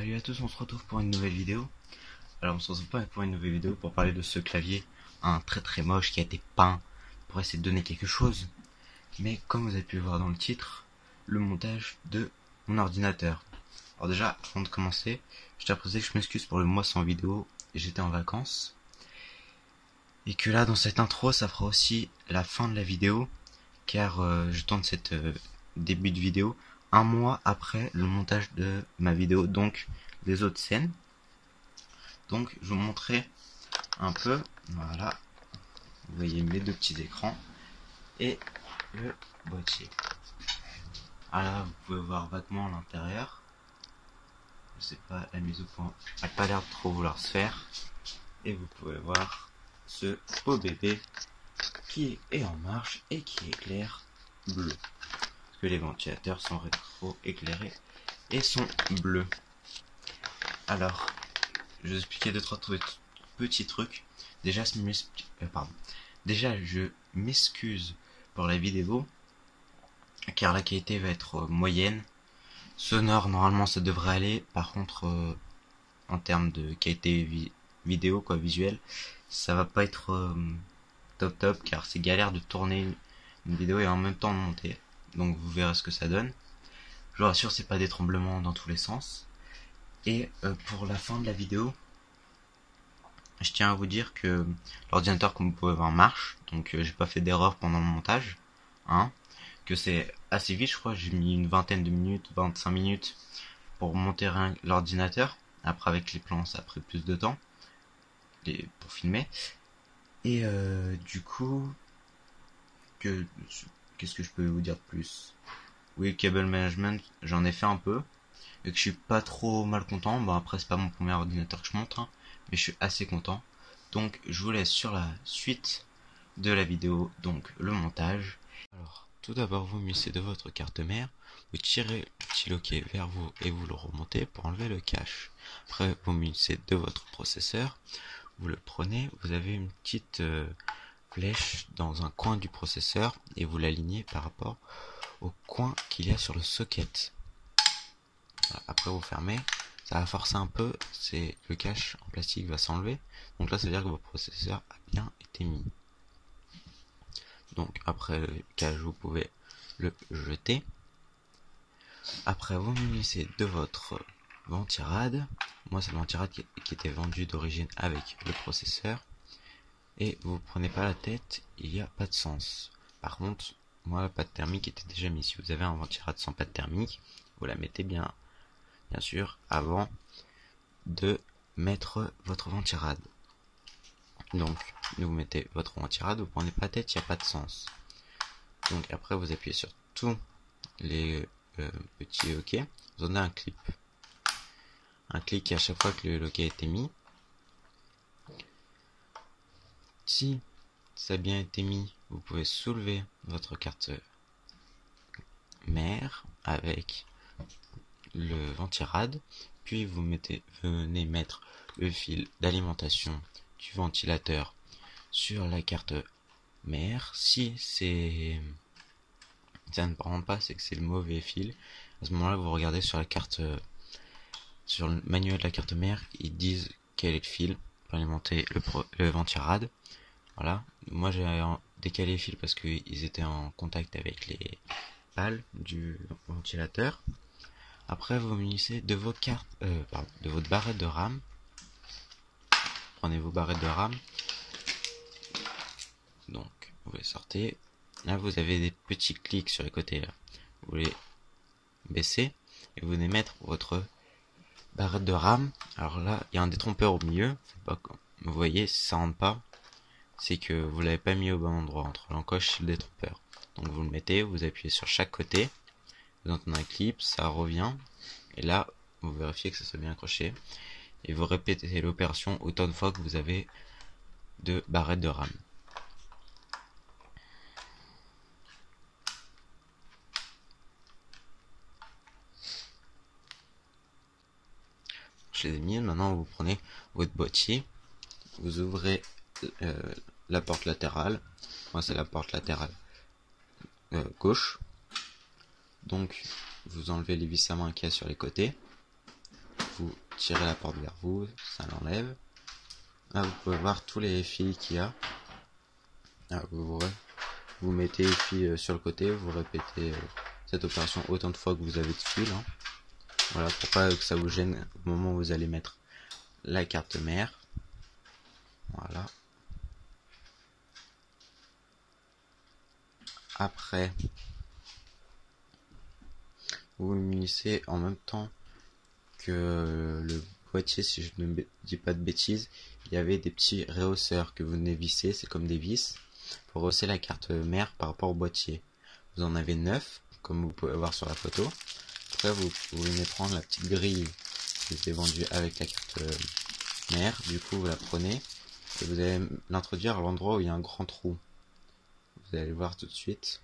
Salut à tous, on se retrouve pour une nouvelle vidéo. Alors on se retrouve pas pour une nouvelle vidéo pour parler de ce clavier, un très moche qui a été peint pour essayer de donner quelque chose. Mais comme vous avez pu le voir dans le titre, le montage de mon ordinateur. Alors déjà, avant de commencer, je tiens à préciser que je m'excuse pour le mois sans vidéo, j'étais en vacances. Et que là, dans cette intro, ça fera aussi la fin de la vidéo, car je tourne cette début de vidéo un mois après le montage de ma vidéo, donc les autres scènes. Donc je vous montrerai un peu, voilà, vous voyez mes deux petits écrans et le boîtier. Alors là, vous pouvez voir vaguement l'intérieur. Je sais pas, la mise au point n'a pas l'air de trop vouloir se faire. Et vous pouvez voir ce beau bébé qui est en marche et qui éclaire bleu. Parce que les ventilateurs sont rétro éclairés et sont bleus. Alors, je vais vous expliquer deux trois petits trucs. Déjà, je m'excuse pour la vidéo, car la qualité va être moyenne. Sonore, normalement, ça devrait aller. Par contre, en termes de qualité vidéo, quoi, visuelle, ça va pas être top, car c'est galère de tourner une vidéo et en même temps de monter. Donc, vous verrez ce que ça donne. Je vous rassure, c'est pas des tremblements dans tous les sens. Et pour la fin de la vidéo, je tiens à vous dire que l'ordinateur, comme vous pouvez voir, marche. Donc j'ai pas fait d'erreur pendant le montage, hein. Que c'est assez vite, je crois. J'ai mis une vingtaine de minutes, 25 minutes pour monter l'ordinateur. Après, avec les plans, ça a pris plus de temps pour filmer. Et du coup, qu'est-ce que je peux vous dire de plus? Oui, cable management, j'en ai fait un peu. Et que je suis pas trop mal content. Bon, après, c'est pas mon premier ordinateur que je monte, hein, mais je suis assez content. Donc, je vous laisse sur la suite de la vidéo, donc le montage. Alors, tout d'abord, vous munissez de votre carte mère, vous tirez le petit loquet vers vous et vous le remontez pour enlever le cache. Après, vous munissez de votre processeur, vous le prenez, vous avez une petite flèche dans un coin du processeur et vous l'alignez par rapport au coin qu'il y a sur le socket. Après vous fermez, ça va forcer un peu, c'est le cache en plastique va s'enlever, donc là ça veut dire que votre processeur a bien été mis. Donc après le cache vous pouvez le jeter. Après vous munissez de votre ventirad, moi c'est le ventirad qui était vendu d'origine avec le processeur, et vous prenez pas la tête, il n'y a pas de sens. Par contre, moi la pâte thermique était déjà mise. Si vous avez un ventirad sans pâte thermique, vous la mettez bien sûr, avant de mettre votre ventirad. Donc, vous mettez votre ventirad, vous prenez pas la tête, il n'y a pas de sens. Donc, après, vous appuyez sur tous les petits OK. Vous en avez un clip. Un clic à chaque fois que le loquet a été mis. Si ça a bien été mis, vous pouvez soulever votre carte mère avec le ventirad, puis vous venez mettre le fil d'alimentation du ventilateur sur la carte mère. Si ça ne prend pas, c'est que c'est le mauvais fil. À ce moment-là, vous regardez sur la carte, sur le manuel de la carte mère, ils disent quel est le fil pour alimenter le ventirad. Voilà. Moi, j'ai décalé le fil parce qu'ils étaient en contact avec les pales du ventilateur. Après, vous munissez de vos cartes, de votre barrette de RAM. Prenez vos barrettes de RAM. Donc, vous les sortez. Là, vous avez des petits clics sur les côtés. Là, vous les baissez et vous venez mettre votre barrette de RAM. Alors là, il y a un détrompeur au milieu. Vous voyez, si ça rentre pas, c'est que vous l'avez pas mis au bon endroit entre l'encoche et le détrompeur. Donc, vous le mettez, vous appuyez sur chaque côté. Vous entendez un clip, ça revient. Et là, vous vérifiez que ça soit bien accroché. Et vous répétez l'opération autant de fois que vous avez de barrettes de RAM. Je les ai mis. Maintenant, vous prenez votre boîtier. Vous ouvrez la porte latérale. Moi, c'est la porte latérale gauche. Donc, vous enlevez les vis à main qu'il y a sur les côtés. Vous tirez la porte vers vous, ça l'enlève. Là vous pouvez voir tous les fils qu'il y a. Là, vous mettez les fils sur le côté, vous répétez cette opération autant de fois que vous avez de fils. Hein. Voilà, pour pas que ça vous gêne au moment où vous allez mettre la carte mère. Voilà. Après, vous le munissez en même temps que le boîtier, si je ne dis pas de bêtises. Il y avait des petits rehausseurs que vous venez visser, c'est comme des vis, pour rehausser la carte mère par rapport au boîtier. Vous en avez 9, comme vous pouvez voir sur la photo. Après, vous venez prendre la petite grille qui était vendue avec la carte mère. Du coup, vous la prenez et vous allez l'introduire à l'endroit où il y a un grand trou. Vous allez le voir tout de suite.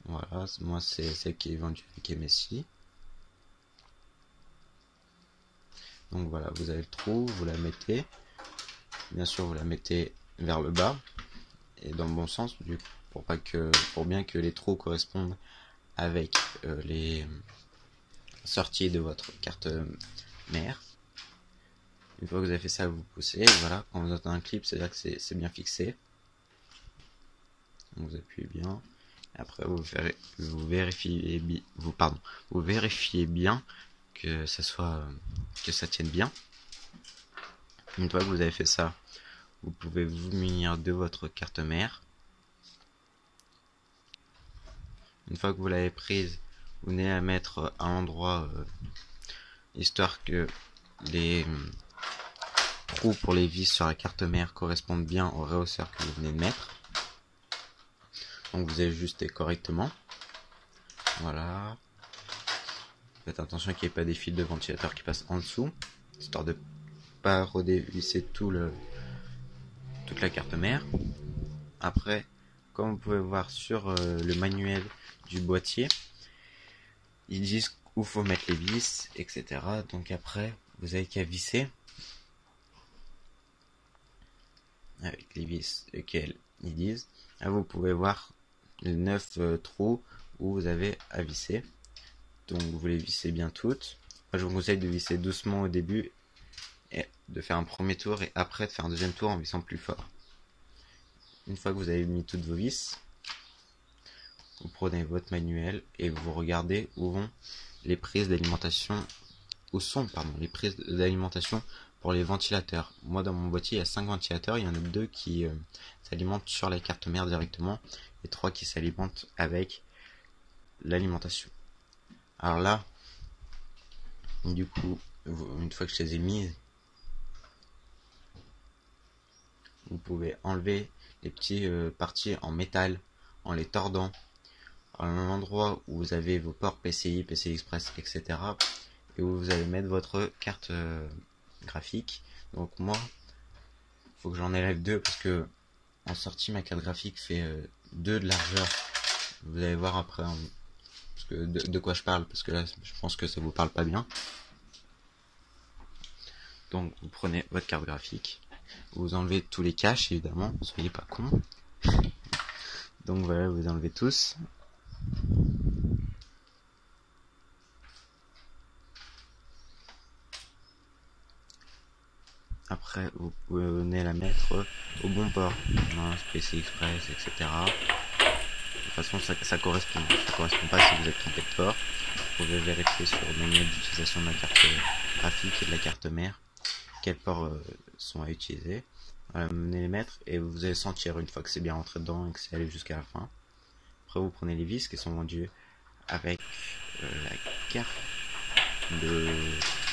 Voilà, moi c'est celle qui est vendue avec MSI. Donc voilà, vous avez le trou, vous la mettez. Bien sûr, vous la mettez vers le bas et dans le bon sens, pour bien que les trous correspondent avec les sorties de votre carte mère. Une fois que vous avez fait ça, vous poussez. Et voilà, quand vous entendez un clip, c'est-à-dire que c'est bien fixé. Donc vous appuyez bien. Après, vous vérifiez bien que ça tienne bien. Une fois que vous avez fait ça, vous pouvez vous munir de votre carte mère. Une fois que vous l'avez prise, vous venez la mettre à l'endroit histoire que les trous pour les vis sur la carte mère correspondent bien au rehausseur que vous venez de mettre. Donc vous ajustez correctement. Voilà. Faites attention qu'il n'y ait pas des fils de ventilateur qui passent en dessous, histoire de pas redévisser toute la carte mère. Après, comme vous pouvez voir sur le manuel du boîtier, ils disent où faut mettre les vis, etc. Donc après, vous avez qu'à visser avec les vis lesquelles ils disent. Là, vous pouvez voir les 9 trous où vous avez à visser. Donc vous les vissez bien toutes. Moi, je vous conseille de visser doucement au début et de faire un premier tour et après de faire un deuxième tour en vissant plus fort. Une fois que vous avez mis toutes vos vis, vous prenez votre manuel et vous regardez où vont les prises d'alimentation, les prises d'alimentation pour les ventilateurs. Moi, dans mon boîtier, il y a 5 ventilateurs. Il y en a 2 qui s'alimentent sur la carte mère directement et 3 qui s'alimentent avec l'alimentation. Alors là, du coup, une fois que je les ai mises, vous pouvez enlever les petites parties en métal en les tordant à un endroit où vous avez vos ports PCI, PCI Express, etc. et où vous allez mettre votre carte graphique. Donc moi, faut que j'en élève 2 parce que en sortie ma carte graphique fait 2 de largeur. Vous allez voir après parce que de quoi je parle, parce que là je pense que ça vous parle pas bien. Donc vous prenez votre carte graphique, vous enlevez tous les caches évidemment, soyez pas cons. Donc voilà, vous enlevez tous. Après, vous venez la mettre au bon port, PCI Express, etc. De toute façon, ça correspond pas si vous êtes trompé de port. Vous pouvez vérifier sur le manuel d'utilisation de la carte graphique et de la carte mère quels ports sont à utiliser. Voilà, vous venez les mettre et vous allez sentir une fois que c'est bien rentré dedans et que c'est allé jusqu'à la fin. Après, vous prenez les vis qui sont vendues avec la carte de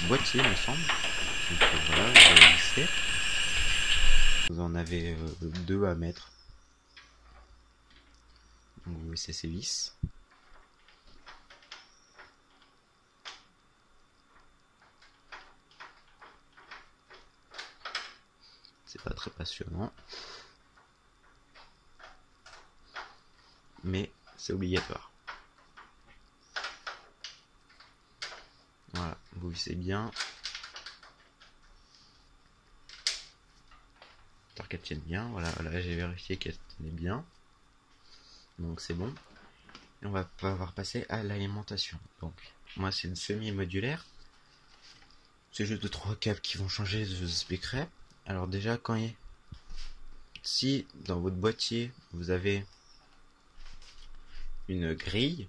boîtier, il me semble. Donc voilà, vous allez visser. Vous en avez 2 à mettre. Donc vous vissez ces vis. C'est pas très passionnant, mais c'est obligatoire. Voilà, vous vissez bien. Histoire qu'elle tienne bien. Voilà, là j'ai vérifié qu'elle tenait bien. Donc c'est bon. on va pouvoir passer à l'alimentation. Donc, moi, c'est une semi-modulaire. C'est juste 2-3 câbles qui vont changer, je vous expliquerai. Alors déjà, si dans votre boîtier, vous avez une grille,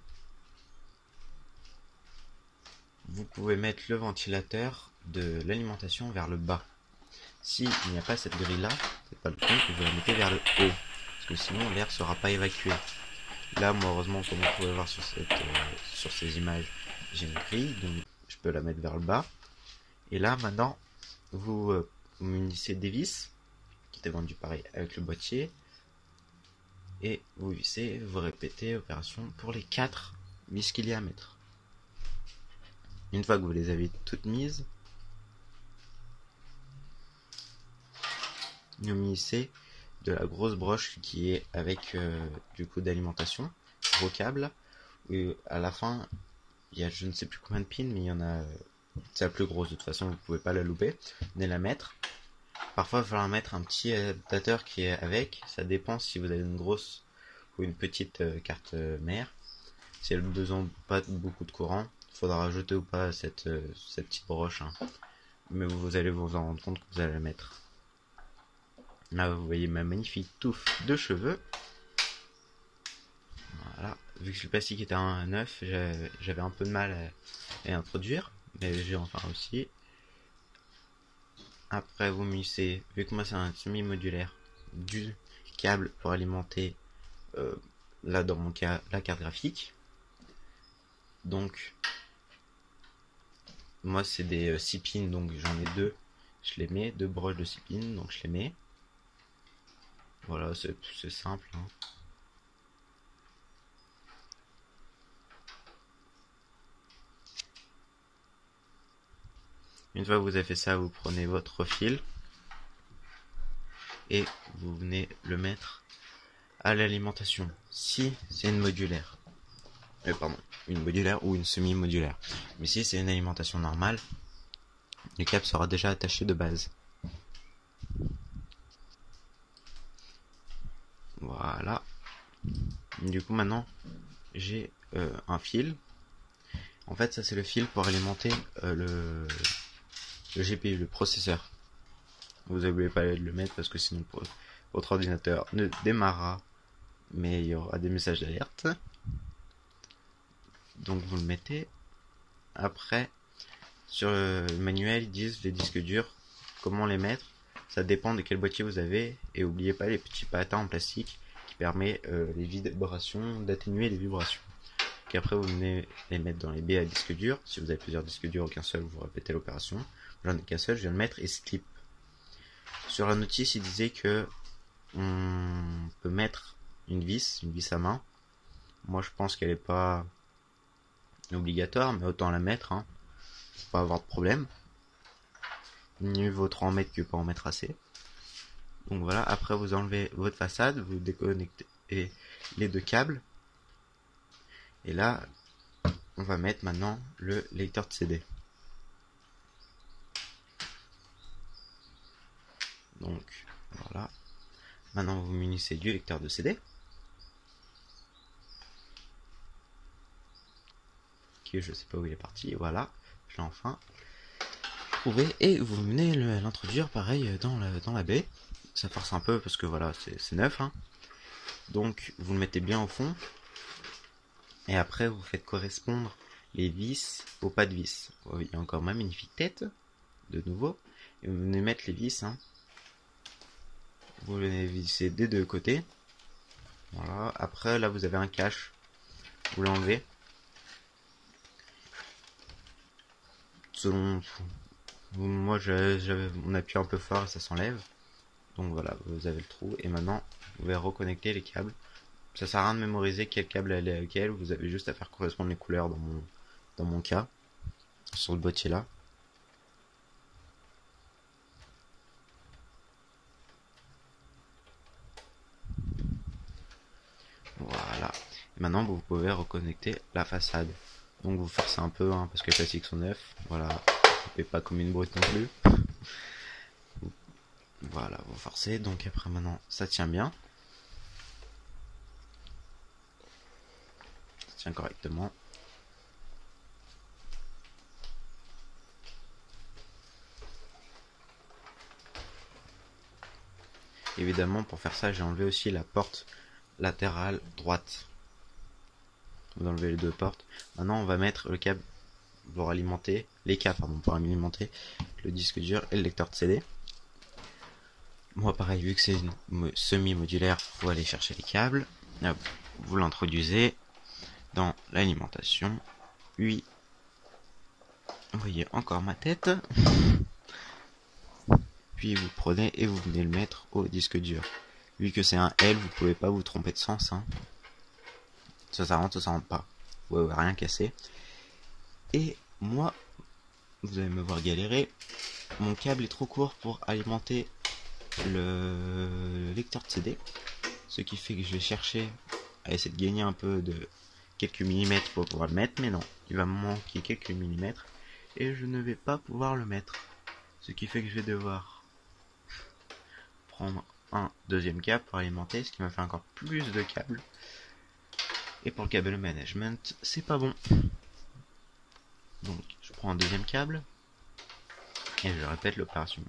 vous pouvez mettre le ventilateur de l'alimentation vers le bas. S'il n'y a pas cette grille-là, c'est pas le point que vous la mettez vers le haut, parce que sinon l'air ne sera pas évacué. Là, moi, heureusement, comme vous pouvez voir sur ces images, j'ai une grille, donc je peux la mettre vers le bas. Et là, maintenant, vous munissez des vis, qui étaient vendues pareil avec le boîtier, et vous vissez, vous répétez opération pour les 4 vis qu'il y a à mettre. Une fois que vous les avez toutes mises, vous munissez de la grosse broche qui est avec du coup d'alimentation, gros câble, et à la fin, il y a je ne sais plus combien de pins, mais il y en a, c'est la plus grosse de toute façon, vous pouvez pas la louper, venez la mettre. Parfois, il va falloir mettre un petit adaptateur qui est avec, ça dépend si vous avez une grosse ou une petite carte mère. Si elle a besoin pas beaucoup de courant, il faudra rajouter ou pas cette petite broche, hein. Mais vous allez vous en rendre compte que vous allez la mettre. Là, vous voyez ma magnifique touffe de cheveux. Voilà. Vu que le plastique était un neuf, j'avais un peu de mal à introduire, mais j'ai enfin réussi. Après, vous munissez, vu que moi c'est un semi-modulaire, du câble pour alimenter, là dans mon cas, la carte graphique. Donc, moi c'est des 6 pins, donc j'en ai deux. Je les mets, deux broches de 6 pins, donc je les mets. Voilà, c'est simple, hein. Une fois que vous avez fait ça, vous prenez votre fil et vous venez le mettre à l'alimentation. Si c'est une modulaire, une modulaire ou une semi-modulaire. Mais si c'est une alimentation normale, le câble sera déjà attaché de base. Voilà. Du coup maintenant, j'ai un fil. En fait, ça c'est le fil pour alimenter le GPU, le processeur. Vous n'oubliez pas de le mettre parce que sinon votre ordinateur ne démarrera, mais il y aura des messages d'alerte. Donc vous le mettez. Après, sur le manuel, ils disent les disques durs, comment les mettre. Ça dépend de quel boîtier vous avez. Et n'oubliez pas les petits patins en plastique qui permet les vibrations, d'atténuer les vibrations. Qu'après vous venez les mettre dans les baies à disque dur. Si vous avez plusieurs disques durs ou qu'un seul, vous répétez l'opération. J'en ai qu'un seul, je viens de le mettre et slip. Sur la notice, il disait que on peut mettre une vis à main. Moi, je pense qu'elle est pas obligatoire, mais autant la mettre, hein, pour pas avoir de problème. Mieux vaut trop en mettre que pas en mettre assez. Donc voilà, après vous enlevez votre façade, vous déconnectez les deux câbles. Et là, on va mettre maintenant le lecteur de CD. Donc voilà. Maintenant vous munissez du lecteur de CD. Ok, je sais pas où il est parti. Voilà, je l'ai enfin trouvé. Et vous venez l'introduire pareil dans la baie. Ça force un peu parce que voilà, c'est neuf, hein. Donc vous le mettez bien au fond. Et après vous faites correspondre les vis au pas de vis. Oh, il y a encore ma magnifique tête. De nouveau. Et vous venez mettre les vis, hein. Vous venez visser des deux côtés. Voilà. Après là vous avez un cache. Vous l'enlevez. Selon moi, on appuie un peu fort et ça s'enlève. Donc voilà, vous avez le trou. Et maintenant, vous pouvez reconnecter les câbles. Ça sert à rien de mémoriser quel câble elle est à quel. Vous avez juste à faire correspondre les couleurs dans mon cas. Sur le boîtier là. Voilà. Et maintenant, vous pouvez reconnecter la façade. Donc vous forcez un peu, hein, parce que les plastiques sont neufs. Voilà. Vous ne pas comme une brute non plus. Voilà, vous forcez. Donc après maintenant, ça tient bien. tient correctement. Évidemment, pour faire ça, j'ai enlevé aussi la porte latérale droite. Vous enlevez les deux portes. Maintenant, on va mettre le câble pour alimenter, les câbles pardon, pour alimenter le disque dur et le lecteur de CD. Moi, pareil, vu que c'est une semi-modulaire, faut aller chercher les câbles. Hop, vous l'introduisez dans l'alimentation. Puis, vous voyez encore ma tête. Puis vous prenez et vous venez le mettre au disque dur. Vu que c'est un L, vous pouvez pas vous tromper de sens. Hein. Ça rentre, ça rentre pas. Vous pouvez rien casser. Et moi, vous allez me voir galérer. Mon câble est trop court pour alimenter le lecteur de CD. Ce qui fait que je vais chercher à essayer de gagner un peu de quelques millimètres pour pouvoir le mettre. Mais non, il va me manquer quelques millimètres. Et je ne vais pas pouvoir le mettre. Ce qui fait que je vais devoir prendre un deuxième câble pour alimenter, ce qui m'a fait encore plus de câbles. Et pour le câble management, c'est pas bon. Donc je prends un deuxième câble et je répète l'opération.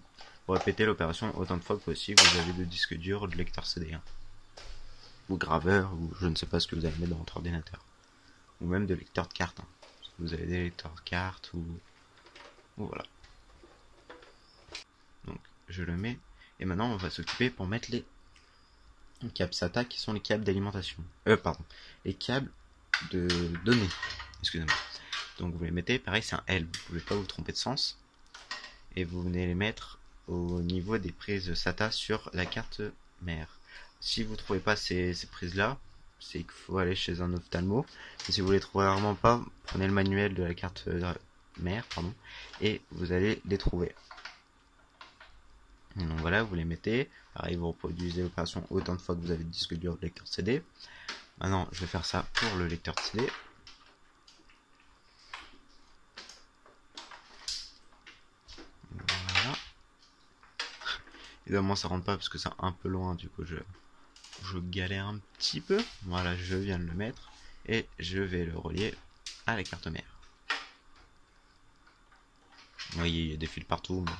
Pour répéter l'opération autant de fois que possible, vous avez le disque dur, le lecteur CD, ou graveur, ou je ne sais pas ce que vous allez mettre dans votre ordinateur, ou même de lecteur de carte. Vous avez des lecteurs de cartes ou voilà. Donc je le mets. Et maintenant, on va s'occuper pour mettre les câbles SATA qui sont les câbles d'alimentation. Les câbles de données. Excusez-moi. Donc vous les mettez, pareil, c'est un L. Vous pouvez pas vous tromper de sens. Et vous venez les mettre au niveau des prises SATA sur la carte mère. Si vous trouvez pas ces prises-là, c'est qu'il faut aller chez un ophtalmo. Et si vous les trouvez vraiment pas, prenez le manuel de la carte mère, et vous allez les trouver. Donc voilà, vous les mettez, pareil vous reproduisez l'opération autant de fois que vous avez le disque dur de lecteur CD. Maintenant je vais faire ça pour le lecteur de CD. Voilà. Évidemment ça rentre pas parce que c'est un peu loin, du coup je galère un petit peu. Voilà, je viens de le mettre et je vais le relier à la carte mère. Vous voyez, il y a des fils partout, mais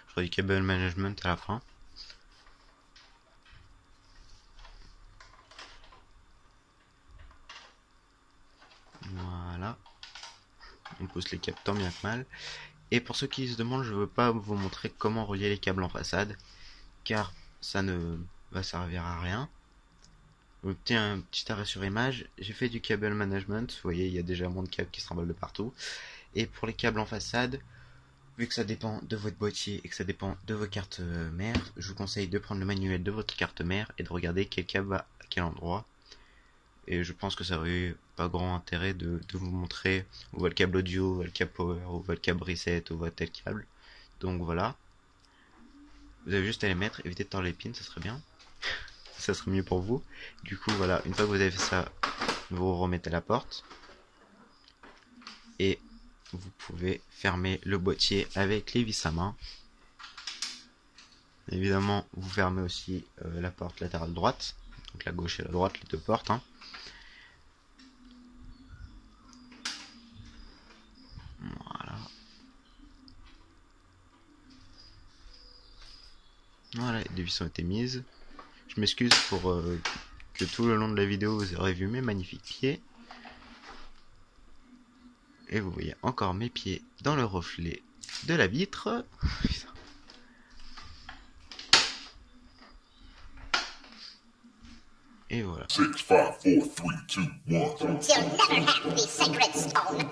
je ferai du cable management à la fin. Voilà. On pousse les câbles tant bien que mal. Et pour ceux qui se demandent, je ne veux pas vous montrer comment relier les câbles en façade, car ça ne va servir à rien. Un petit arrêt sur image, j'ai fait du cable management, vous voyez il y a déjà moins de câbles qui s'envolent de partout. Et pour les câbles en façade, vu que ça dépend de votre boîtier et que ça dépend de vos cartes mères, je vous conseille de prendre le manuel de votre carte mère et de regarder quel câble va à quel endroit. Et je pense que ça aurait pas grand intérêt de vous montrer où va le câble audio, où va le câble power, où va le câble reset, où va tel câble. Donc voilà. Vous avez juste à les mettre, évitez de tordre les pins, ça serait bien. Ça serait mieux pour vous. Du coup voilà, une fois que vous avez fait ça, vous remettez la porte. Et vous pouvez fermer le boîtier avec les vis à main. Évidemment, vous fermez aussi la porte latérale droite. Donc la gauche et la droite, les deux portes. Voilà. Voilà, les vis ont été mises. Je m'excuse pour que tout le long de la vidéo vous aurez vu mes magnifiques pieds. Et vous voyez encore mes pieds dans le reflet de la vitre. Et voilà. 6, 5, 4, 3, 2, 1. You'll never have the sacred stone.